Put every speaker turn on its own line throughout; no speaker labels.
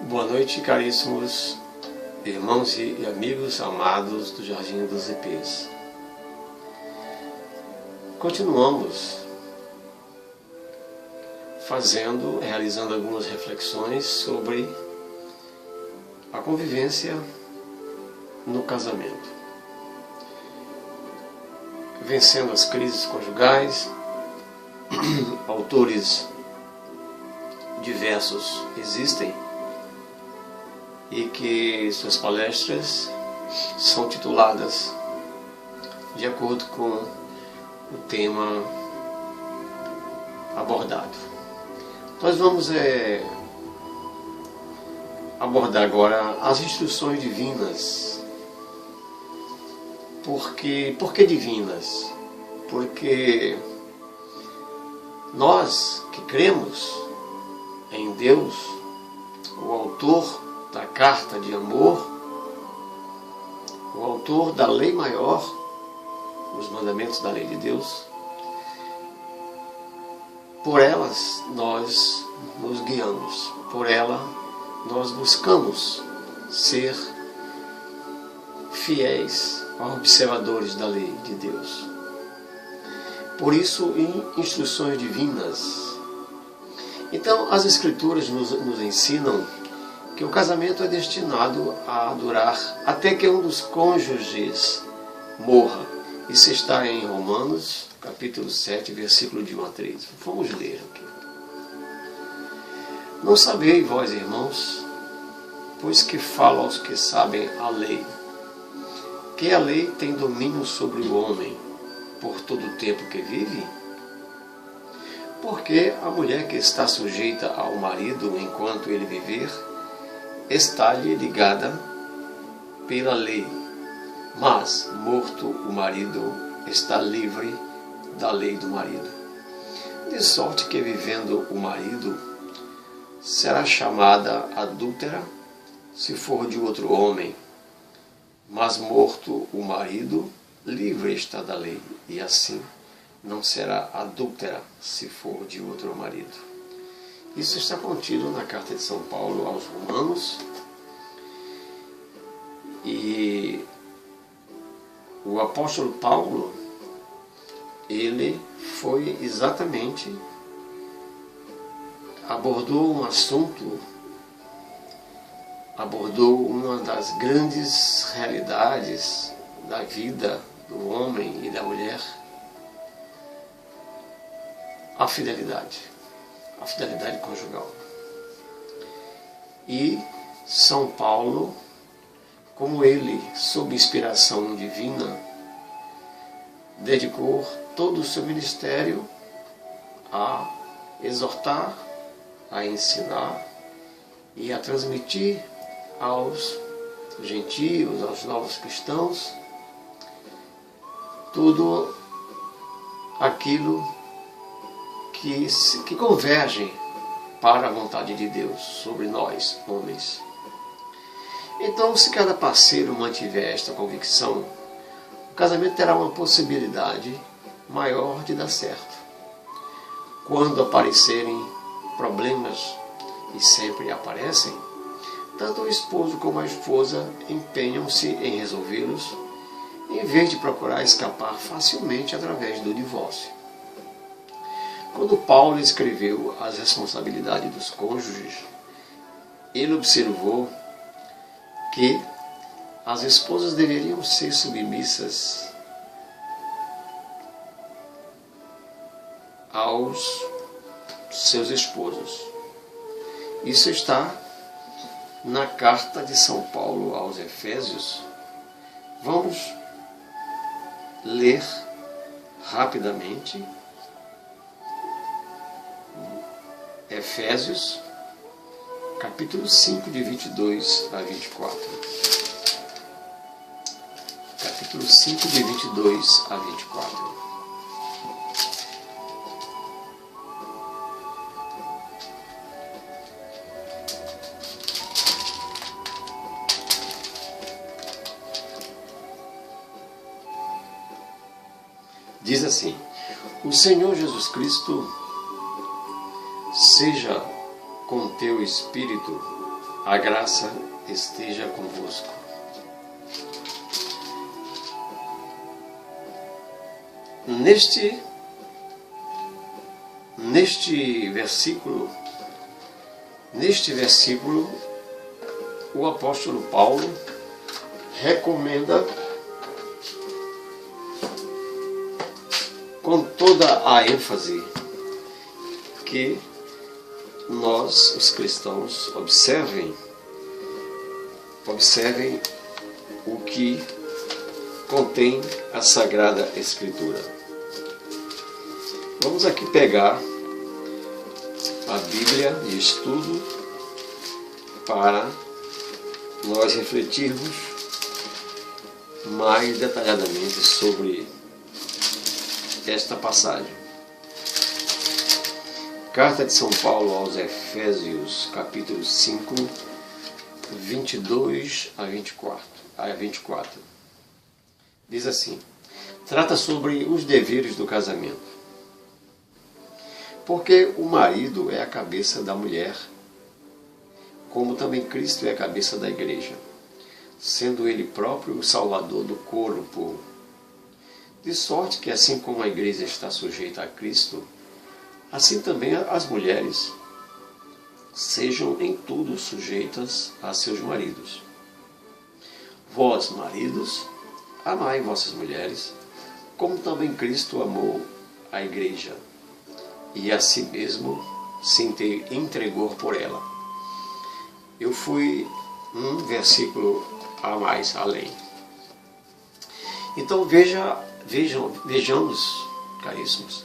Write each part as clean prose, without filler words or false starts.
Boa noite, caríssimos irmãos e amigos amados do Jardim dos IPs. Continuamos realizando algumas reflexões sobre a convivência no casamento. Vencendo as crises conjugais, autores diversos existem e que suas palestras são tituladas de acordo com o tema abordado. Nós vamos abordar agora as instruções divinas. Por que divinas? Porque nós que cremos em Deus, o autor da carta de amor, o autor da lei maior, os mandamentos da lei de Deus, por elas nós nos guiamos, por ela nós buscamos ser fiéis observadores da lei de Deus. Por isso, em instruções divinas. Então, as Escrituras nos ensinam que o casamento é destinado a durar até que um dos cônjuges morra. Isso está em Romanos, capítulo 7, versículo de 1 a 3. Vamos ler aqui. Não sabeis vós, irmãos, pois que falo aos que sabem a lei, que a lei tem domínio sobre o homem por todo o tempo que vive? Porque a mulher que está sujeita ao marido enquanto ele viver, está-lhe ligada pela lei, mas, morto o marido, está livre da lei do marido. De sorte que, vivendo o marido, será chamada adúltera se for de outro homem, mas morto o marido, livre está da lei, e assim não será adúltera se for de outro marido. Isso está contido na carta de São Paulo aos Romanos, e o apóstolo Paulo, ele foi exatamente, abordou um assunto, abordou uma das grandes realidades da vida do homem e da mulher, a fidelidade conjugal. E São Paulo, como ele, sob inspiração divina, dedicou todo o seu ministério a exortar, a ensinar e a transmitir aos gentios, aos novos cristãos, tudo aquilo que convergem para a vontade de Deus sobre nós, homens. Então, se cada parceiro mantiver esta convicção, o casamento terá uma possibilidade maior de dar certo. Quando aparecerem problemas, e sempre aparecem, tanto o esposo como a esposa empenham-se em resolvê-los, em vez de procurar escapar facilmente através do divórcio. Quando Paulo escreveu as responsabilidades dos cônjuges, ele observou que as esposas deveriam ser submissas aos seus esposos. Isso está na carta de São Paulo aos Efésios. Vamos ler rapidamente Efésios, capítulo 5, de 22 a 24. Capítulo 5, de 22 a 24. Diz assim: o Senhor Jesus Cristo seja com teu espírito A graça esteja convosco. Neste versículo, o apóstolo Paulo recomenda com toda a ênfase que nós, os cristãos, observem o que contém a Sagrada Escritura. Vamos aqui pegar a Bíblia de estudo para nós refletirmos mais detalhadamente sobre esta passagem. Carta de São Paulo aos Efésios, capítulo 5, 22 a 24. Diz assim: trata sobre os deveres do casamento. Porque o marido é a cabeça da mulher, como também Cristo é a cabeça da igreja, sendo ele próprio o salvador do corpo. De sorte que, assim como a igreja está sujeita a Cristo, assim também as mulheres sejam em tudo sujeitas a seus maridos. Vós, maridos, amai vossas mulheres, como também Cristo amou a igreja, e a si mesmo se entregou por ela. Eu fui um versículo a mais além. Então vejamos, caríssimos,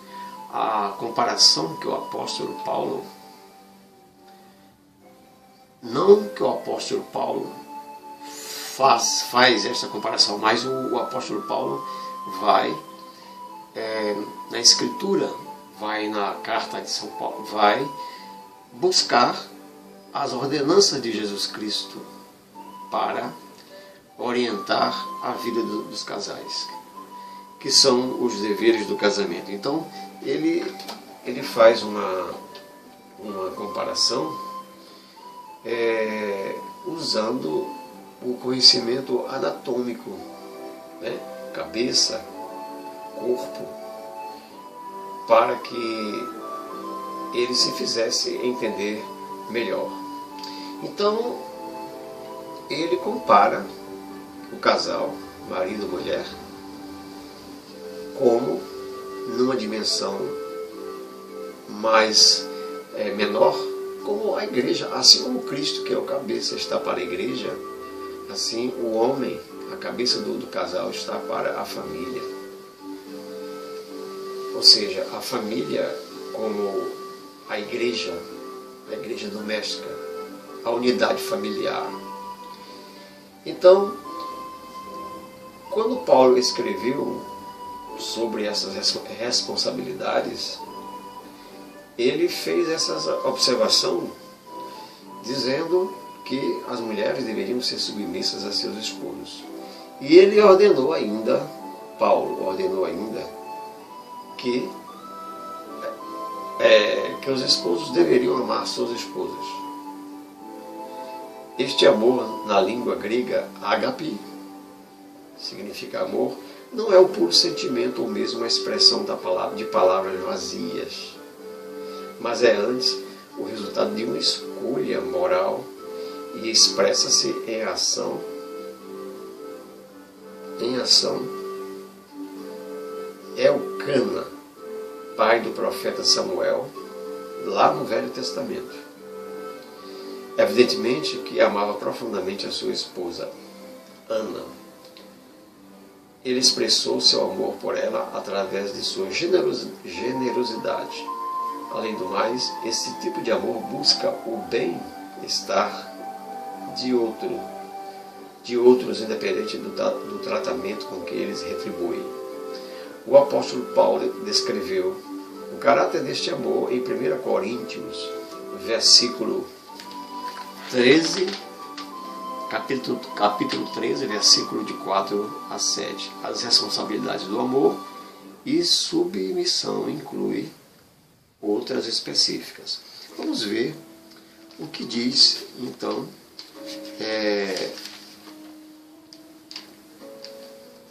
a comparação que o apóstolo Paulo, não que o apóstolo Paulo faz esta comparação, mas o apóstolo Paulo vai na Escritura, vai na carta de São Paulo, vai buscar as ordenanças de Jesus Cristo para orientar a vida dos casais, que são os deveres do casamento. Então, ele faz uma comparação usando o conhecimento anatômico, né? Cabeça, corpo, para que ele se fizesse entender melhor. Então, ele compara o casal, marido e mulher, como numa dimensão mais menor, como a igreja, assim como Cristo, que é o cabeça, está para a igreja, assim o homem, a cabeça do casal, está para a família. Ou seja, a família como a igreja doméstica, a unidade familiar. Então, quando Paulo escreveu sobre essas responsabilidades, ele fez essa observação dizendo que as mulheres deveriam ser submissas a seus esposos. E ele ordenou ainda, Paulo ordenou ainda, que os esposos deveriam amar suas esposas. Este amor, na língua grega, ágape, significa amor, não é o puro sentimento ou mesmo a expressão de palavras vazias, mas é antes o resultado de uma escolha moral e expressa-se em ação. Elcana, pai do profeta Samuel, lá no Velho Testamento. Evidentemente que amava profundamente a sua esposa, Ana. Ele expressou seu amor por ela através de sua generosidade. Além do mais, esse tipo de amor busca o bem-estar de outros, independente do tratamento com que eles retribuem. O apóstolo Paulo descreveu o caráter deste amor em 1 Coríntios, capítulo 13, versículo de 4 a 7. As responsabilidades do amor e submissão inclui outras específicas. Vamos ver o que diz, então,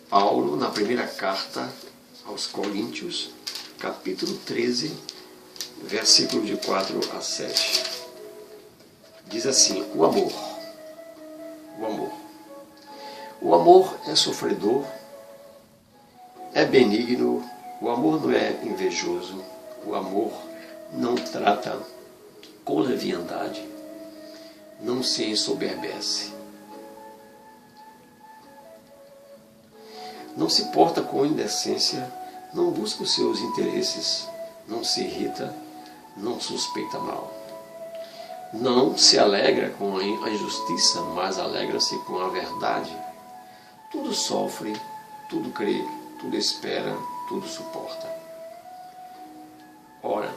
Paulo, na primeira carta aos Coríntios, capítulo 13, versículo de 4 a 7. Diz assim: o amor. O amor é sofredor, é benigno, o amor não é invejoso, o amor não trata com leviandade, não se ensoberbece, não se porta com indecência, não busca os seus interesses, não se irrita, não suspeita mal. Não se alegra com a injustiça, mas alegra-se com a verdade. Tudo sofre, tudo crê, tudo espera, tudo suporta. Ora,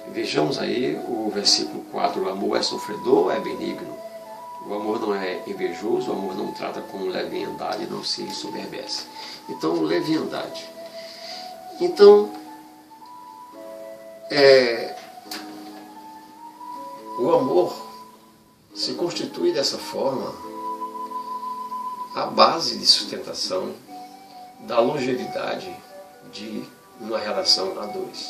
vejamos aí o versículo 4. O amor é sofredor, é benigno. O amor não é invejoso, o amor não trata com leviandade, não se ensoberbece. Então, leviandade. Então, o amor se constitui dessa forma a base de sustentação da longevidade de uma relação a dois.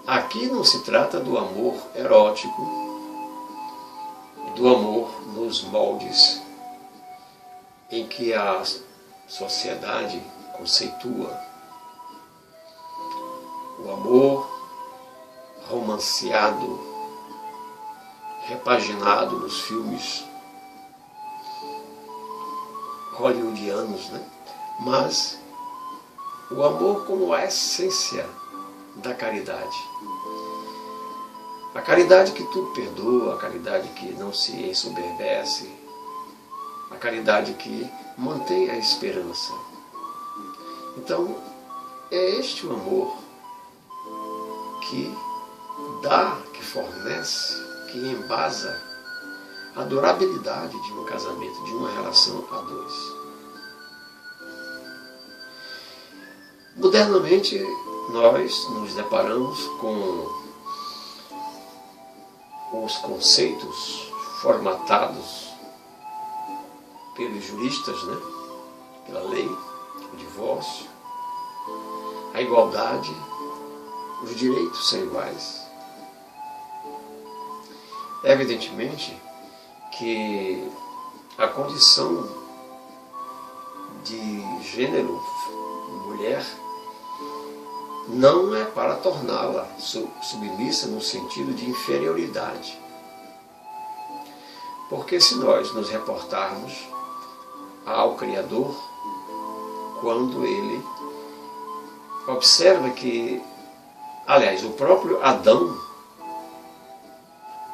Aqui não se trata do amor erótico, do amor nos moldes em que a sociedade conceitua. O amor romanceado, repaginado nos filmes hollywoodianos, né? Mas o amor como a essência da caridade. A caridade que tudo perdoa, a caridade que não se ensoberbece, a caridade que mantém a esperança. Então, é este o amor que dá, que fornece, que embasa a durabilidade de um casamento, de uma relação a dois. Modernamente, nós nos deparamos com os conceitos formatados pelos juristas, né? Pela lei, o divórcio, a igualdade, os direitos são iguais. Evidentemente que a condição de gênero mulher não é para torná-la submissa no sentido de inferioridade. Porque se nós nos reportarmos ao Criador, quando ele observa que, aliás, o próprio Adão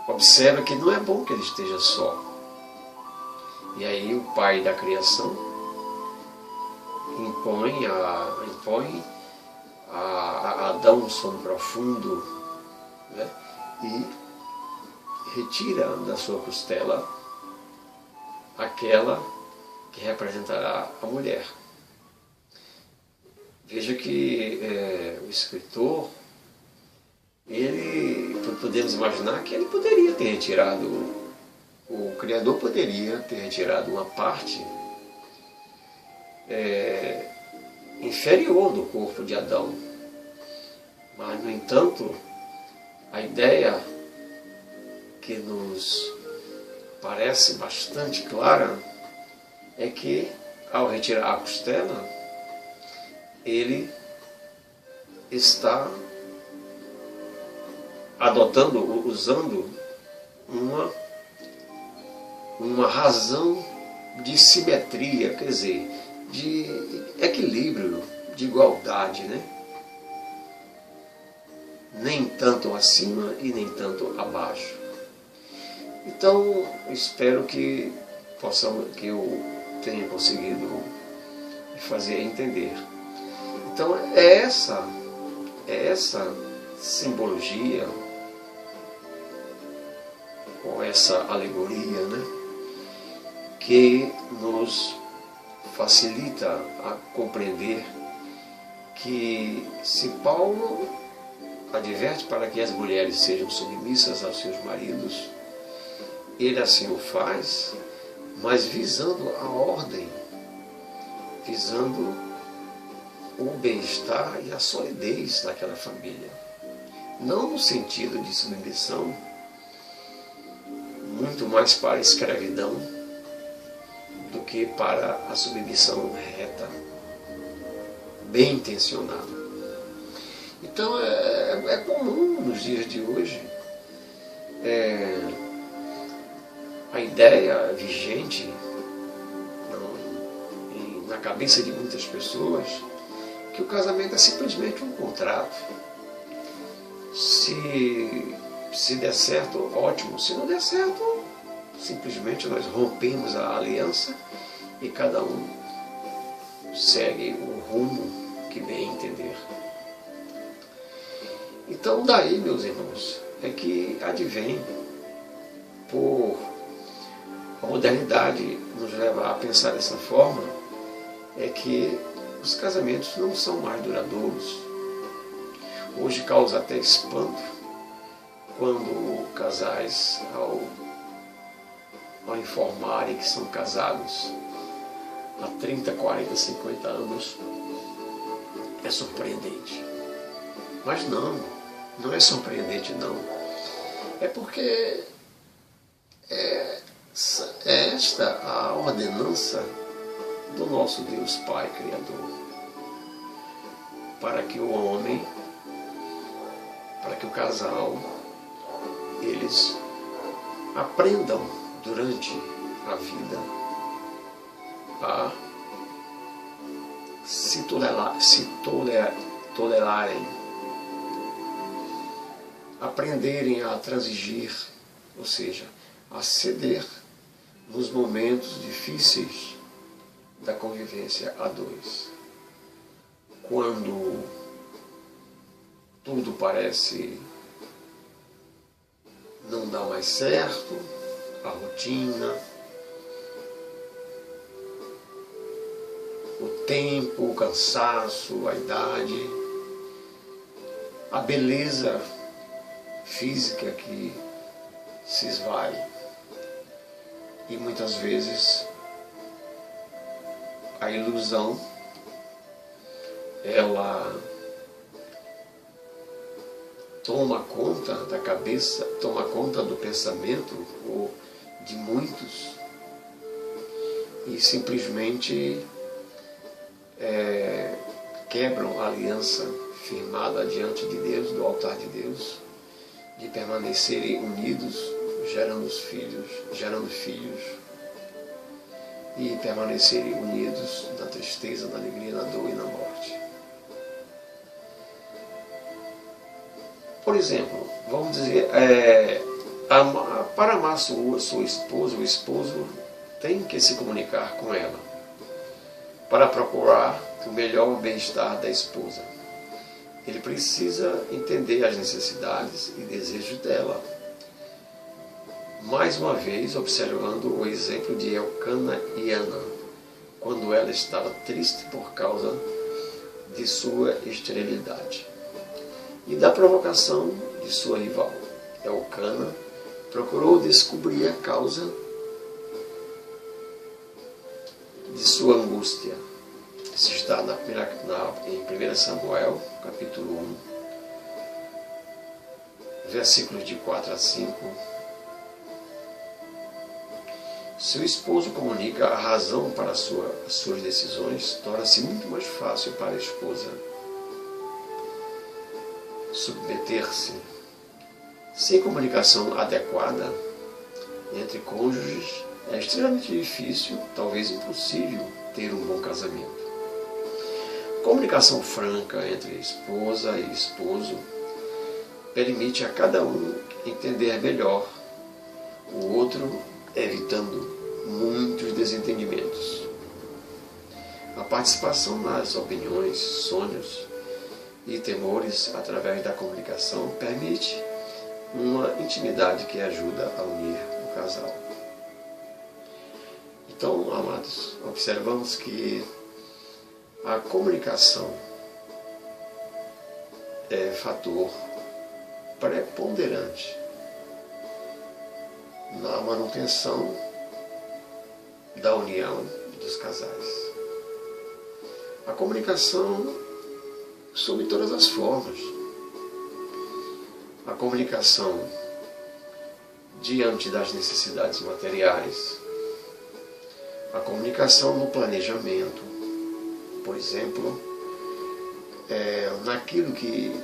observa que não é bom que ele esteja só. E aí o pai da criação impõe a Adão um sono profundo, né? E retira da sua costela aquela que representará a mulher. Veja que o escritor, podemos imaginar que ele poderia ter retirado, o Criador poderia ter retirado uma parte inferior do corpo de Adão. Mas, no entanto, a ideia que nos parece bastante clara é que, ao retirar a costela, ele está usando uma razão de simetria, quer dizer, de equilíbrio, de igualdade, né? Nem tanto acima e nem tanto abaixo. Então, espero que eu tenha conseguido fazer entender. Então, é essa simbologia, ou essa alegoria, né, que nos facilita a compreender que se Paulo adverte para que as mulheres sejam submissas aos seus maridos, ele assim o faz, mas visando a ordem, visando o bem-estar e a solidez daquela família. Não no sentido de submissão, muito mais para a escravidão do que para a submissão reta, bem intencionada. Então é comum nos dias de hoje a ideia vigente na cabeça de muitas pessoas que o casamento é simplesmente um contrato. Se der certo, ótimo. Se não der certo, simplesmente nós rompemos a aliança e cada um segue o rumo que bem entender. Então daí, meus irmãos, é que advém, por a modernidade nos levar a pensar dessa forma, é que os casamentos não são mais duradouros. Hoje causa até espanto quando casais, ao informarem que são casados há 30, 40, 50 anos, é surpreendente. Mas não é surpreendente não. É porque é esta a ordenança do nosso Deus Pai Criador, para que o homem, para que o casal, eles aprendam durante a vida a se tolerarem, aprenderem a transigir, ou seja, a ceder nos momentos difíceis da convivência a dois. Quando tudo parece não dar mais certo, a rotina, o tempo, o cansaço, a idade, a beleza física que se esvai. E muitas vezes a ilusão, ela toma conta da cabeça, toma conta do pensamento de muitos e simplesmente quebram a aliança firmada diante de Deus, do altar de Deus, de permanecerem unidos, gerando filhos e permanecerem unidos na tristeza, na alegria, na dor e na morte. Por exemplo, vamos dizer, para amar sua esposa, o esposo tem que se comunicar com ela para procurar o melhor bem-estar da esposa. Ele precisa entender as necessidades e desejos dela. Mais uma vez, observando o exemplo de Elcana e Ana, quando ela estava triste por causa de sua esterilidade e da provocação de sua rival. Elcana procurou descobrir a causa de sua angústia. Isso está em 1 Samuel, capítulo 1, versículos de 4 a 5. Se o esposo comunica a razão para as suas decisões, torna-se muito mais fácil para a esposa submeter-se. Sem comunicação adequada entre cônjuges, é extremamente difícil, talvez impossível, ter um bom casamento. Comunicação franca entre esposa e esposo permite a cada um entender melhor o outro, evitando muitos desentendimentos. A participação nas opiniões, sonhos e temores através da comunicação permite uma intimidade que ajuda a unir o casal. Então, amados, observamos que a comunicação é fator preponderante na manutenção da união dos casais. A comunicação sob todas as formas. A comunicação diante das necessidades materiais. A comunicação no planejamento, por exemplo, naquilo que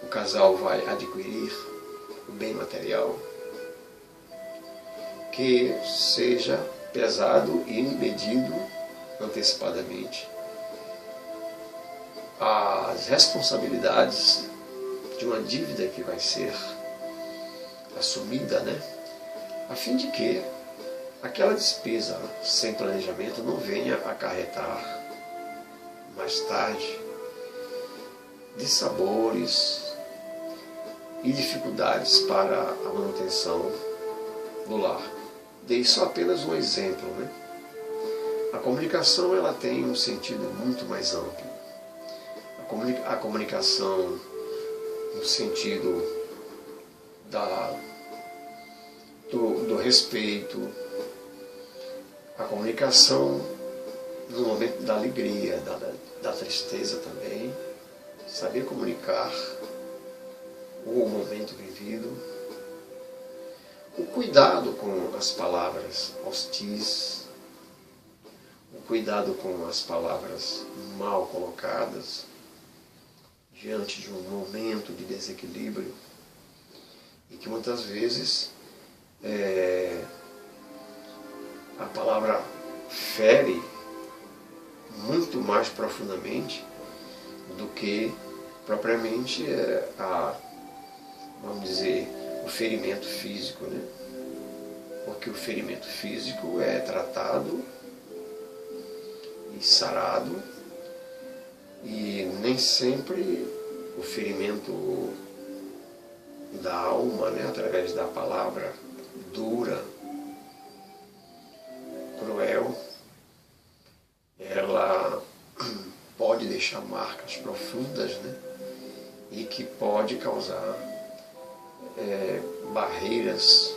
o casal vai adquirir, o bem material, que seja pesado e medido antecipadamente. As responsabilidades de uma dívida que vai ser assumida, a fim de que aquela despesa sem planejamento não venha acarretar mais tarde dissabores e dificuldades para a manutenção do lar. Dei só apenas um exemplo. A comunicação ela tem um sentido muito mais amplo. A comunicação no sentido do respeito, a comunicação no momento da alegria, da tristeza também, saber comunicar o momento vivido, o cuidado com as palavras hostis, o cuidado com as palavras mal colocadas, diante de um momento de desequilíbrio, e que muitas vezes a palavra fere muito mais profundamente do que propriamente vamos dizer, o ferimento físico, Porque o ferimento físico é tratado e sarado, e nem sempre o ferimento da alma, através da palavra dura, cruel, ela pode deixar marcas profundas, e que pode causar barreiras,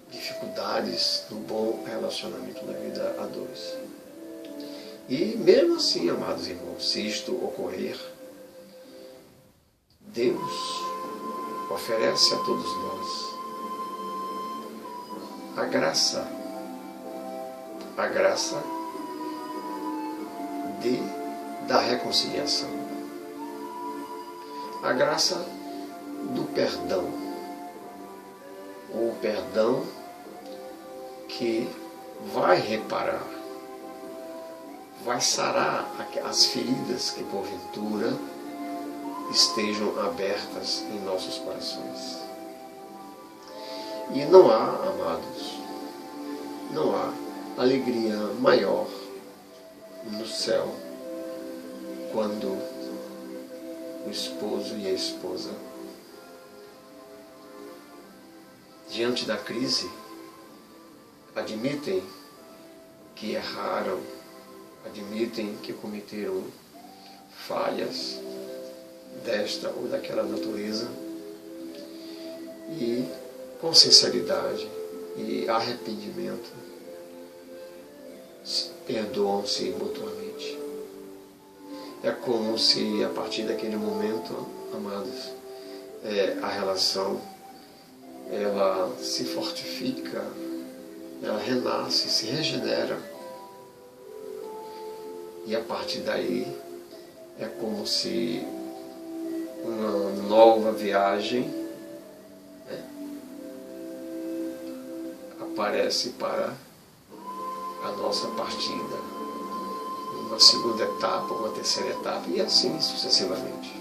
dificuldades no bom relacionamento da vida a dois. E mesmo assim, amados irmãos, se isto ocorrer, Deus oferece a todos nós a graça da reconciliação, a graça do perdão, o perdão que vai reparar, vai sarar as feridas que porventura estejam abertas em nossos corações. E não há, amados, não há alegria maior no céu quando o esposo e a esposa, diante da crise, admitem que erraram, admitem que cometeram falhas desta ou daquela natureza, e com sinceridade e arrependimento perdoam-se mutuamente. É como se a partir daquele momento, amados, a relação ela se fortifica, ela renasce, se regenera, e a partir daí é como se uma nova viagem aparece para a nossa partida, uma segunda etapa, uma terceira etapa, e assim sucessivamente.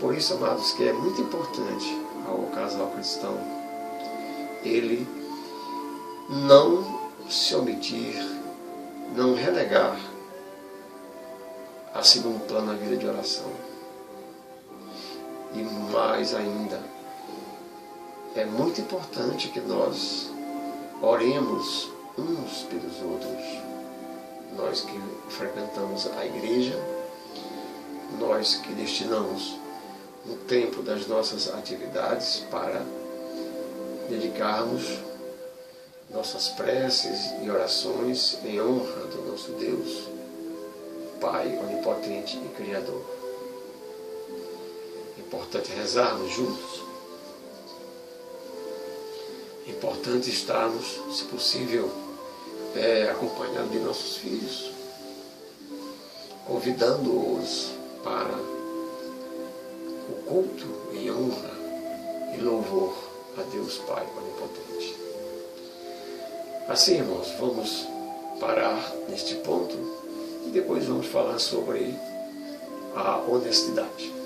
Por isso, amados, que é muito importante ao casal cristão ele não se omitir, não relegar a segundo plano a vida de oração. E mais ainda, é muito importante que nós oremos uns pelos outros. Nós que frequentamos a igreja, nós que destinamos um tempo das nossas atividades para dedicarmos nossas preces e orações em honra do nosso Deus, Pai onipotente e Criador. É importante rezarmos juntos. É importante estarmos, se possível, acompanhados de nossos filhos, convidando-os para o culto em honra e louvor a Deus Pai onipotente. Assim, irmãos, vamos parar neste ponto e depois vamos falar sobre a honestidade.